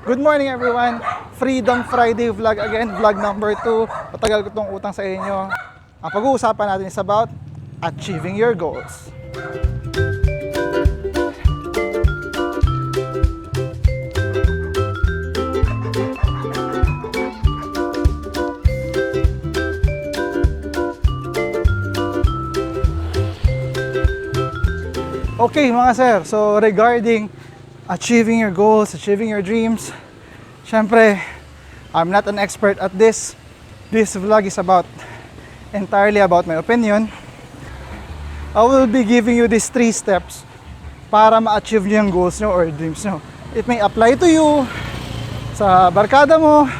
Good morning everyone! Freedom Friday vlog again, vlog number 2. Matagal ko itong utang sa inyo. Ang pag-uusapan natin is about achieving your goals. Okay mga sir, so regarding achieving your goals, achieving your dreams, syempre, I'm not an expert at this. This vlog is entirely about my opinion. I will be giving you these 3 steps para ma-achieve nyo yung goals nyo or dreams nyo. It may apply to you, sa barkada mo,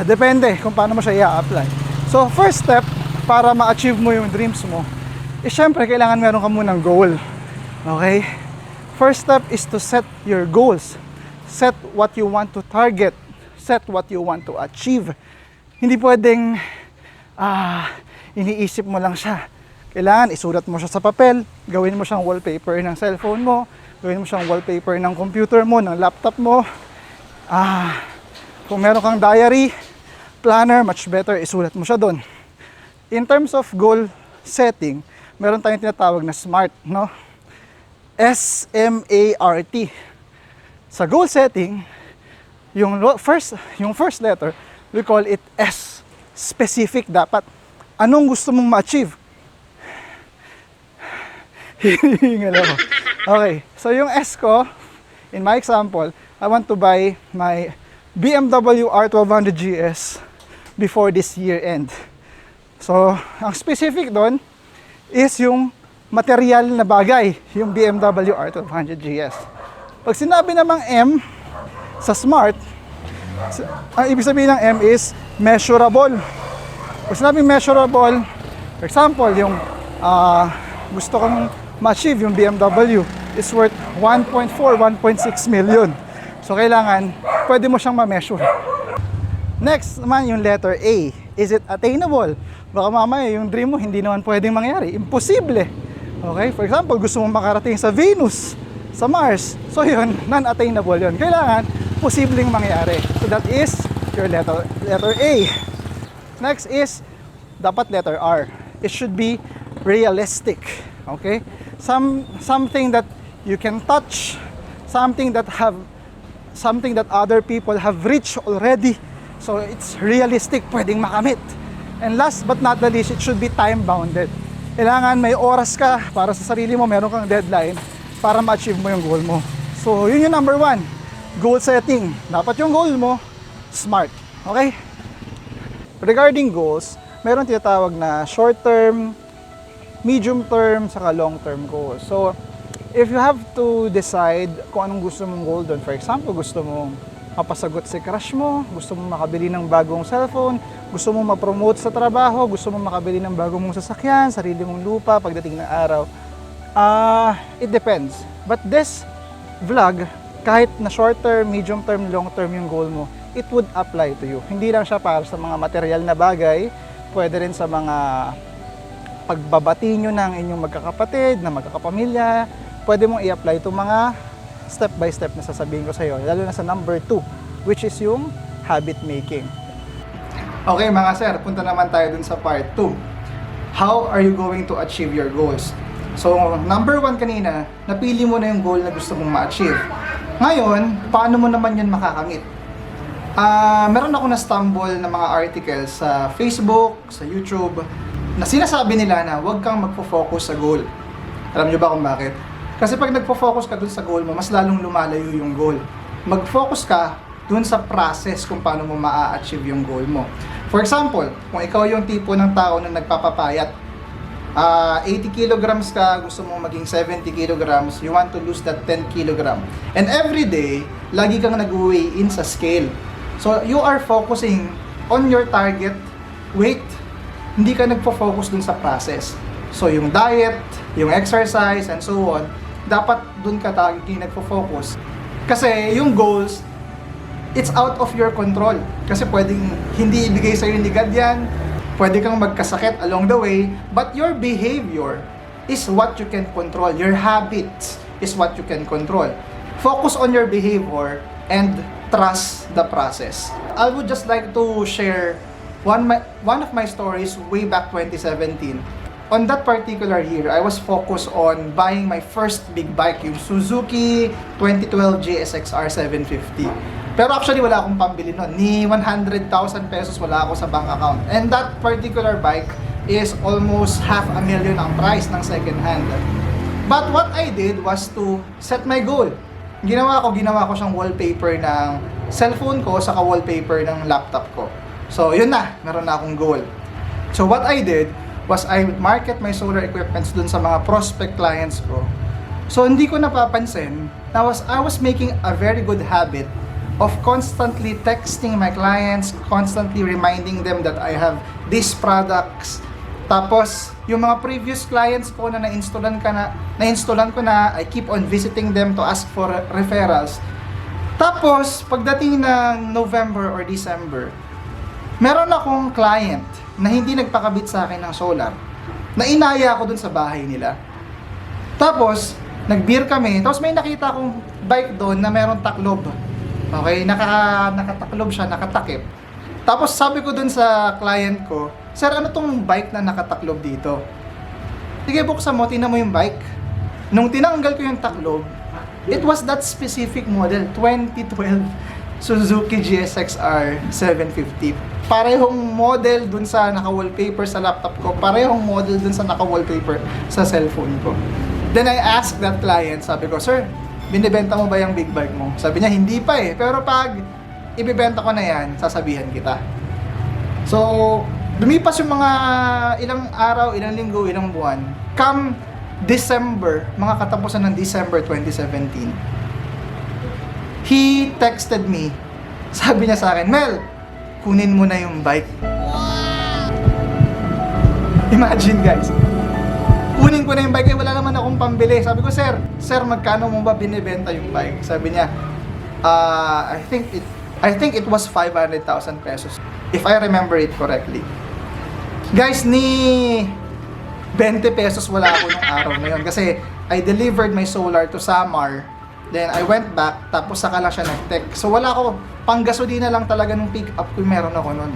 depende kung paano mo siya i-apply. So first step para ma-achieve mo yung dreams mo, syempre kailangan meron ka munang goal. Okay? First step is to set your goals. Set what you want to target. Set what you want to achieve. Hindi pwedeng iniisip mo lang siya. Kailangan isulat mo siya sa papel, gawin mo siyang wallpaper ng cellphone mo, gawin mo siyang wallpaper ng computer mo, ng laptop mo. Kung meron kang diary, planner, much better isulat mo siya doon. In terms of goal setting, meron tayong tinatawag na SMART, no? S-M-A-R-T. Sa goal setting, yung first letter, we call it S. Specific dapat. Anong gusto mong ma-achieve? Hihingal ako. Okay, so yung S ko, in my example, I want to buy my BMW R1200 GS before this year end. So, ang specific doon is yung material na bagay, yung BMW R1200 GS. Pag sinabi namang M sa SMART, ang ibig sabihin ng M is measurable. Pag sinabing measurable, for example, yung gusto kong ma-achieve yung BMW is worth 1.4, 1.6 million. So kailangan, pwede mo siyang ma-measure. Next naman yung letter A. Is it attainable? Baka mamaya yung dream mo hindi naman pwedeng mangyari. Imposible. Okay? For example, gusto mong makarating sa Venus, sa Mars. So yun, non-attainable yun. Kailangan, posibleng mangyari. So that is your letter A. Next is, dapat letter R. It should be realistic. Okay? Something that you can touch, something that other people have reached already. So it's realistic, pwedeng makamit. And last but not the least, it should be time-bounded. Kailangan may oras ka para sa sarili mo, meron kang deadline para ma-achieve mo yung goal mo. So yun yung number 1, goal setting. Dapat yung goal mo, SMART. Okay? Regarding goals, meron tinatawag na short-term, medium-term, saka long-term goals. So if you have to decide kung anong gusto mong goal doon, for example, gusto mong mapasagot si crush mo, gusto mong makabili ng bagong cellphone, gusto mong ma-promote sa trabaho, gusto mong makabili ng bagong mong sasakyan, sarili mong lupa pagdating ng araw. It depends. But this vlog, kahit na short term, medium term, long term yung goal mo, it would apply to you. Hindi lang siya para sa mga material na bagay, pwede rin sa mga pagbabati nyo ng inyong magkakapatid, na magkakapamilya, pwede mong i-apply itong mga step by step na sasabihin ko sa iyo, lalo na sa number 2, which is yung habit making. Okay mga sir, punta naman tayo dun sa part 2. How are you going to achieve your goals? So number 1 kanina, napili mo na yung goal na gusto mong ma-achieve. Ngayon, paano mo naman yun makakamit? Meron ako na-stumble na mga articles sa Facebook, sa YouTube, na sinasabi nila na huwag kang magpo-focus sa goal. Alam nyo ba kung bakit? Kasi pag nagpo-focus ka dun sa goal mo, mas lalong lumalayo yung goal. Mag-focus ka dun sa process kung paano mo ma-achieve yung goal mo. For example, kung ikaw yung tipo ng tao na nagpapapayat, 80 kilograms ka, gusto mong maging 70 kilograms, you want to lose that 10 kilogram. And every day, lagi kang nag-weigh in sa scale. So, you are focusing on your target weight. Hindi ka nagpo-focus dun sa process. So, yung diet, yung exercise, and so on, dapat dun ka nagpo-focus. Kasi yung goals, it's out of your control. Kasi pwedeng hindi ibigay sa'yo ni God yan, pwede kang magkasakit along the way, but your behavior is what you can control. Your habits is what you can control. Focus on your behavior and trust the process. I would just like to share one of my stories way back 2017. On that particular year, I was focused on buying my first big bike, yung Suzuki 2012 GSX-R 750. Pero actually wala akong pambili nun. Ni 100,000 pesos wala ako sa bank account. And that particular bike is almost $500,000 ang price ng second hand. But what I did was to set my goal. Ginawa ko siyang wallpaper ng cellphone ko saka wallpaper ng laptop ko. So yun na, meron na akong goal. So what I did was I would market my solar equipments dun sa mga prospect clients ko. So hindi ko napapansin na I was making a very good habit of constantly texting my clients, constantly reminding them that I have these products. Tapos yung mga previous clients ko na na-installan ko na, I keep on visiting them to ask for referrals. Tapos pagdating ng November or December, meron akong client na hindi nagpakabit sa akin ng solar, na inaya ako dun sa bahay nila. Tapos, nag-beer kami, tapos may nakita akong bike doon na meron taklob. Okay, nakataklob siya, nakatakip. Tapos sabi ko dun sa client ko, "Sir, ano tong bike na nakataklob dito?" "Sige, buksan mo, tingnan mo yung bike." Nung tinanggal ko yung taklob, it was that specific model, 2012 Suzuki GSX-R 750. Parehong model dun sa naka-wallpaper sa laptop ko, parehong model dun sa naka-wallpaper sa cellphone ko. Then I asked that client, sabi ko, "Sir, binibenta mo ba yung big bike mo?" Sabi niya, "Hindi pa eh, pero pag ibibenta ko na yan, sasabihan kita." So, lumipas yung mga ilang araw, ilang linggo, ilang buwan. Come December, mga katapusan ng December 2017, he texted me. Sabi niya sa akin, "Mel, kunin mo na yung bike." Imagine guys, kunin ko na yung bike, eh wala naman akong pambili. Sabi ko, Sir, magkano mo ba binibenta yung bike?" Sabi niya, I think it was 500,000 pesos, if I remember it correctly. Guys, ni 20 pesos wala ako nung araw na yun, kasi I delivered my solar to Samar. Then I went back, tapos saka lang siya nag-text. So wala ako, pang gasolina lang talaga nung pick up ko meron ako nun.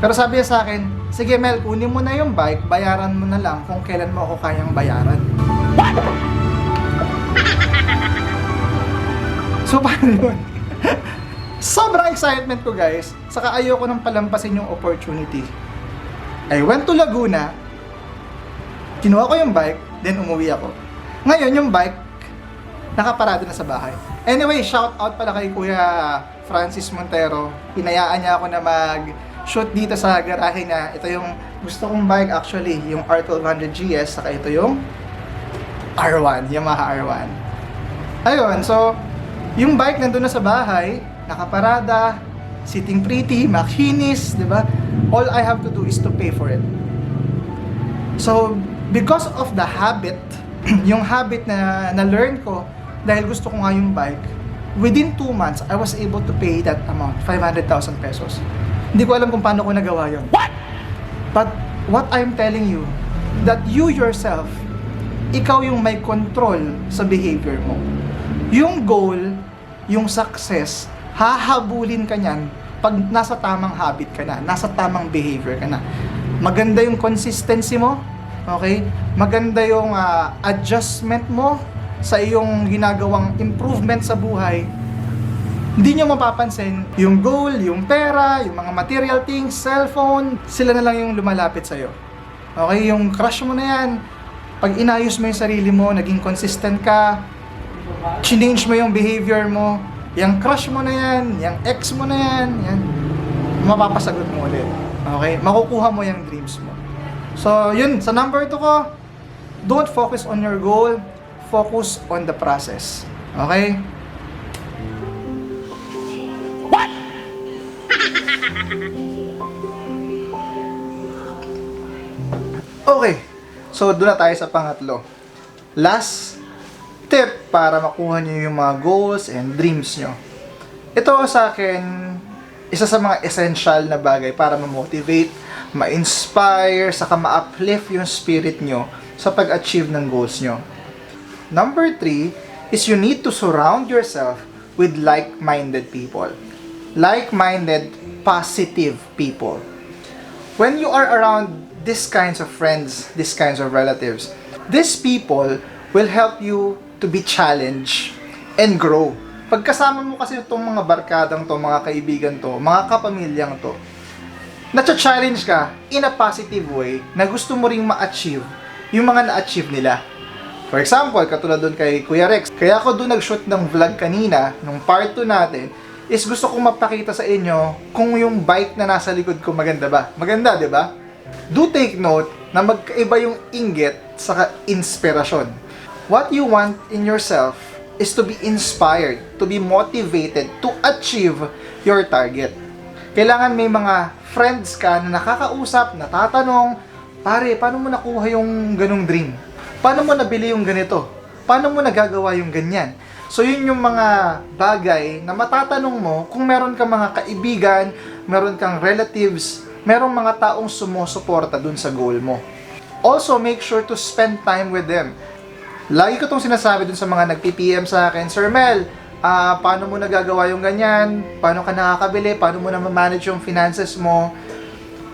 Pero sabi niya sa akin, "Sige Mel, kunin mo na yung bike, bayaran mo na lang kung kailan mo ako kayang bayaran." So paano yun? Sobrang excitement ko guys, saka ayoko nang palampasin yung opportunity. I went to Laguna, kinuha ko yung bike, then umuwi ako. Ngayon yung bike, nakaparado na sa bahay. Anyway, shout out pala kay Kuya Francis Montero. Hinayaan niya ako na mag-shoot dito sa garahe niya. Ito yung gusto kong bike actually, yung R1200 GS, saka ito yung R1, Yamaha R1. Ayun, so yung bike nandun na sa bahay, nakaparada, sitting pretty, makinis, di ba? All I have to do is to pay for it. So, because of the habit, yung habit na na-learn ko, dahil gusto ko nga yung bike, within 2 months, I was able to pay that amount, 500,000 pesos. Hindi ko alam kung paano ko nagawa yun. But what I'm telling you, that you yourself, ikaw yung may control sa behavior mo. Yung goal, yung success, hahabulin ka niyan pag nasa tamang habit ka na, nasa tamang behavior ka na. Maganda yung consistency mo, okay? Maganda yung adjustment mo sa iyong ginagawang improvement sa buhay. Hindi nyo mapapansin, yung goal, yung pera, yung mga material things, cellphone, sila na lang yung lumalapit sa'yo. Okay, yung crush mo na yan, pag inayos mo yung sarili mo, naging consistent ka, change mo yung behavior mo, yung crush mo na yan, yung ex mo na yan, mapapasagot mo ulit. Okay, makukuha mo yung dreams mo. So, yun, sa number 2 ko, don't focus on your goal, focus on the process. Okay? What? Okay. So, doon na tayo sa pangatlo. Last tip para makuha nyo yung mga goals and dreams nyo. Ito sa akin, isa sa mga essential na bagay para ma-motivate, ma-inspire, saka ma-uplift yung spirit nyo sa pag-achieve ng goals nyo. Number 3 is you need to surround yourself with like-minded people. Like-minded, positive people. When you are around these kinds of friends, these kinds of relatives, these people will help you to be challenged and grow. Pagkasama mo kasi itong mga barkadang to, mga kaibigan to, mga kapamilyang to, na-challenge ka in a positive way na gusto mo ring ma-achieve yung mga na-achieve nila. For example, katulad doon kay Kuya Rex, kaya ako doon nag-shoot ng vlog kanina, nung part 2 natin, is gusto kong mapakita sa inyo kung yung bike na nasa likod ko maganda ba. Maganda, di ba? Do take note na magkaiba yung inggit sa inspirasyon. What you want in yourself is to be inspired, to be motivated to achieve your target. Kailangan may mga friends ka na nakakausap, natatanong, pare, paano mo nakuha yung ganong dream? Paano mo nabili yung ganito? Paano mo nagagawa yung ganyan? So yun yung mga bagay na matatanong mo kung meron kang mga kaibigan, meron kang relatives, merong mga taong sumusuporta dun sa goal mo. Also, make sure to spend time with them. Lagi ko itong sinasabi dun sa mga nag-PPM sa akin, Sir Mel, paano mo nagagawa yung ganyan? Paano ka nakakabili? Paano mo na manage yung finances mo?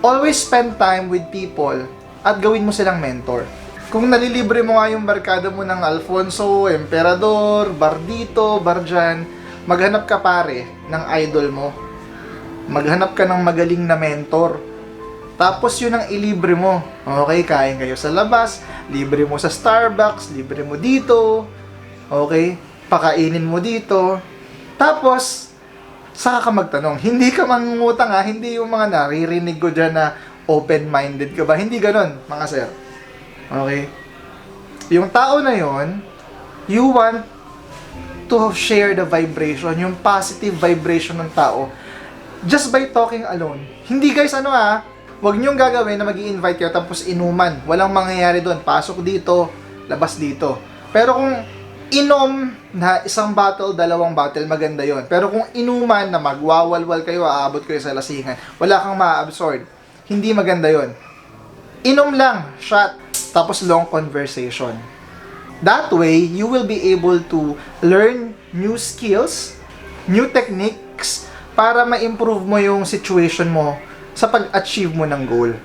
Always spend time with people at gawin mo silang mentor. Kung nalilibre mo nga yung barkada mo ng Alfonso, Emperador, Bardito, Barjan, maghanap ka pare ng idol mo. Maghanap ka ng magaling na mentor. Tapos yun ang ilibre mo. Okay, kain kayo sa labas, libre mo sa Starbucks, libre mo dito. Okay, pakainin mo dito. Tapos, saka ka magtanong. Hindi ka mangungutang ha, hindi yung mga naririnig ko dyan na open-minded ka ba. Hindi ganon, mga sir. Okay? Yung tao na yon, you want to share the vibration, yung positive vibration ng tao just by talking alone. Hindi guys, wag niyong gagawin na mag-i-invite kayo tapos inuman. Walang mangyayari doon. Pasok dito, labas dito. Pero kung inom na isang bottle, dalawang bottle, maganda yon. Pero kung inuman na magwawalwal kayo, aabot kayo sa lasingan, wala kang ma-absorb. Hindi maganda yon. Inom lang, shot, tapos long conversation. That way, you will be able to learn new skills, new techniques, para ma-improve mo yung situation mo sa pag-achieve mo ng goal.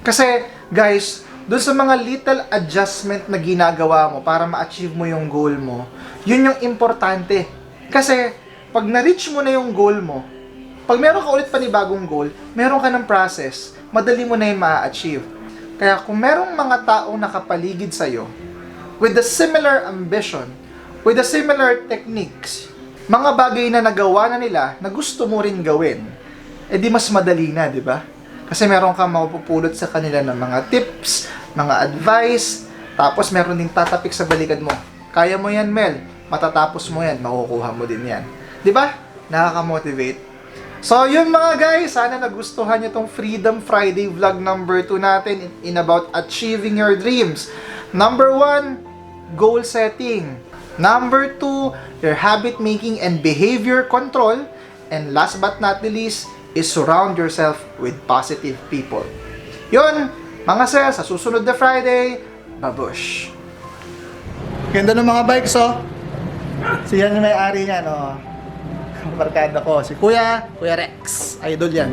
Kasi, guys, dun sa mga little adjustment na ginagawa mo para ma-achieve mo yung goal mo, yun yung importante. Kasi, pag na-reach mo na yung goal mo, pag meron ka ulit panibagong goal, meron ka ng process, madali mo na yung ma-achieve. Kaya kung merong mga taong nakapaligid sa'yo, with the similar ambition, with the similar techniques, mga bagay na nagawa na nila na gusto mo rin gawin, di mas madali na, di ba? Kasi meron kang mapupulot sa kanila ng mga tips, mga advice, tapos meron ding tatapik sa balikan mo. Kaya mo yan, Mel. Matatapos mo yan, makukuha mo din yan. Di ba? Nakaka-motivate. So, yun mga guys, sana nagustuhan nyo tong Freedom Friday vlog number 2 natin in about achieving your dreams. Number 1, goal setting. Number 2, your habit making and behavior control. And last but not the least, is surround yourself with positive people. Yun, mga sir, sa susunod na Friday, babush! Ganda ng mga bikes, oh. Siyan yung may-ari niyan, oh. Barkada ko, si Kuya Rex. Idol yan.